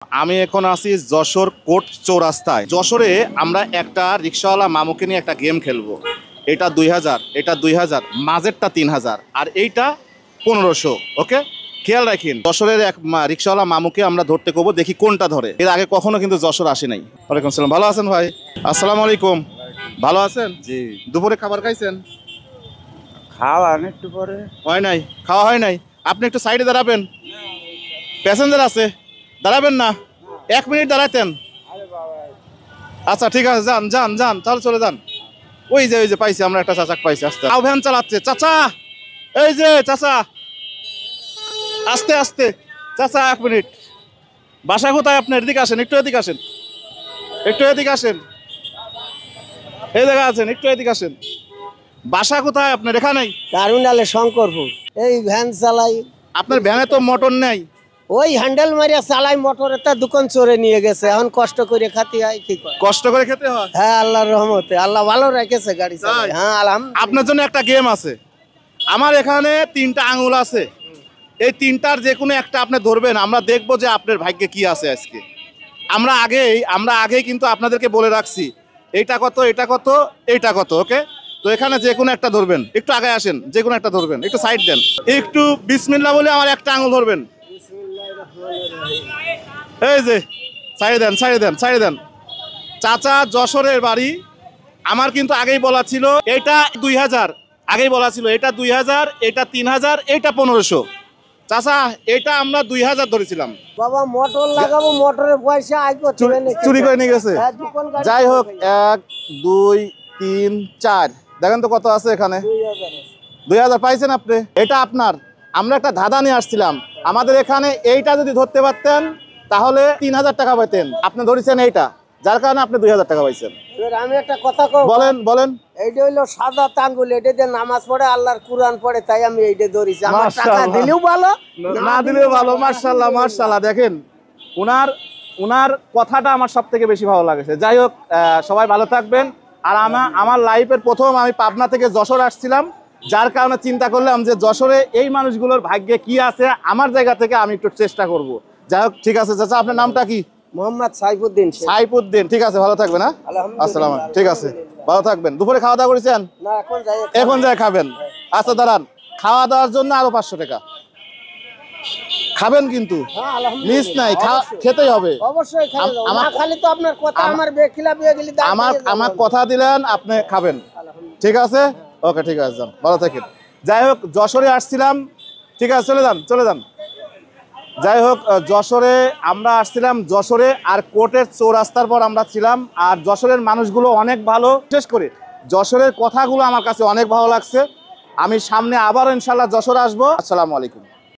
আমি এখন আছি যশোর কোট চৌরাস্তায়। যশোরে আমরা একটা রিক্সাওয়ালা মামুকে নিয়ে একটা গেম খেলবো। এটা 2000, এটা 2000, মাঝেরটা 3000 আর এইটা 1500। ওকে, খেয়াল রাখেন। যশোরের এক রিক্সাওয়ালা মামুকে আমরা ধরতে করবো, দেখি কোনটা ধরে। এর আগে কখনো কিন্তু যশোর আসি নাই। ওয়ালাইকুম সালাম, ভালো আছেন ভাই? আসসালামু আলাইকুম, ভালো আছেন? জি, দুপুরে খাবার খাইছেন? খাওয়া একটু পরে হয় নাই, খাওয়া হয় নাই। আপনি একটু সাইডে দাঁড়াবেন, প্যাসেঞ্জার আছে, দাঁড়াবেন না? 1 মিনিট দাঁড়াতেন। আচ্ছা ঠিক আছে, যান যান যান, তাহলে চলে যান। ওই যে পাইছি, আমরা একটা চাচা পাইছি। আস্তে আও ভ্যান চালাচ্ছে চাচা, এই যে চাচা, আস্তে আস্তে চাচা, 1 মিনিট। বাসা কোথায় আপনার? এদিকে আসেন, একটু এদিকে আসেন, একটু এদিকে আসেন, এই জায়গা আছেন, একটু এদিকে আসেন। বাসা কোথায় আপনার? এখানেই টার্মিনালে শঙ্করপুর। এই ভ্যান চালাই। আপনার ভ্যানে তো মোটর নেই। ওই হ্যান্ডেল মারিয়া চালাই, মোটরে তা দোকান চোরে নিয়ে গেছে, এখন কষ্ট করে খাতে হয়। কি করে? কষ্ট করে খেতে হয়। হ্যাঁ, আল্লাহর রহমতে আল্লাহ ভালো রেখেছে গাড়ি চালাই। তাই? হ্যাঁ আলহামদুলিল্লাহ। আপনার জন্য একটা গেম আছে। আমার এখানে 3টা আঙুল আছে, এই 3টার যে কোনো একটা আপনি ধরবেন। আমরা দেখবো যে আপনার ভাগ্যে কি আছে আজকে। আমরা আগেই কিন্তু আপনাদেরকে বলে রাখছি, এইটা কত, এটা কত, এইটা কত। ওকে, তো এখানে যে কোনো একটা ধরবেন। একটু আগে আসেন, যে কোনো একটা ধরবেন, একটু সাইড দেন, একটু বিসমিল্লাহ বলে আমার একটা আঙুল ধরবেন। এই যে ছাড়ে দেন, ছাড়ে দেন, ছাড়ে দেন। চাচা যশোরের বাড়ি। আমার কিন্তু আগেই বলা ছিল এটা 2000, আগেই বলা ছিল এটা 2000, এটা 3000, এটা 1500। চাচা এটা আমরা 2000 ধরেছিলাম। বাবা মোটর লাগাবো, মোটরের পয়সা আইবো চুরি করে নিয়ে গেছে। যাই হোক, 1 2 3 4, দেখেন তো কত আছে এখানে। 2000 পাইছেন আপনি, এটা আপনার। আমরা একটা ধাঁধা নিয়ে আসছিলাম, আমাদের এখানে এইটা যদি ধরতে পারতেন তাহলে 3000 টাকা পাইতেন। আপনি ধরেছেন এইটা, যার কারণে আপনি 2000 টাকা পাইছেন। আমি একটা কথা কব, বলেন বলেন। এইটা হইলো সাদা আঙ্গুল, এটা দিয়ে নামাজ পড়ে, আল্লাহর কুরআন পড়ে, তাই আমি এইটা ধরেছি। আমার টাকা মাশাআল্লাহ। দিলেও ভালো, না দিলেও ভালো। মাশাআল্লাহ মাশাআল্লাহ। দেখেন উনার কথাটা আমার সব থেকে বেশি ভালো লাগেছে। যাই হোক, সবাই ভালো থাকবেন। আর আমার লাইফের প্রথম আমি পাবনা থেকে যশোর আসছিলাম, যার কারণে চিন্তা করলাম যে যশোরে এই মানুষগুলোর ভাগ্যে কি আছে, আমার জায়গা থেকে আমি একটু চেষ্টা করব। যাই হোক, ঠিক আছে চাচা, আপনার নামটা কি? মোহাম্মদ সাইফুদ্দিন। সাইফুদ্দিন, ঠিক আছে, ভালো থাকবেন। হ্যাঁ, আসসালাম, ঠিক আছে, ভালো থাকবেন। দুপুরে খাওয়া দাওয়া করেছেন? না, এখন যাই খাবেন। আচ্ছা দাঁড়ান, খাওয়া দাওয়ার জন্য আরো 500 টাকা খাবেন, কিন্তু মিস নাই, খেতেই হবে। অবশ্যই খালি তো আপনার কথা, আমার বেখিলা বিয়ে গেলি আমার কথা দিলেন, আপনি খাবেন। ঠিক আছে, ওকে, ঠিক আছে, যান, ভালো থাকেন। যাই হোক, যশোরে আসছিলাম। ঠিক আছে, চলে যান, চলে যান। যাই হোক, যশোরে আমরা আসছিলাম, যশোরে আর কোটের চৌরাস্তার পর আমরা ছিলাম। আর যশোরের মানুষগুলো অনেক ভালো, বিশেষ করে যশোরের কথাগুলো আমার কাছে অনেক ভালো লাগছে। আমি সামনে আবারও ইনশাল্লাহ যশোরে আসবো। আসসালামু আলাইকুম।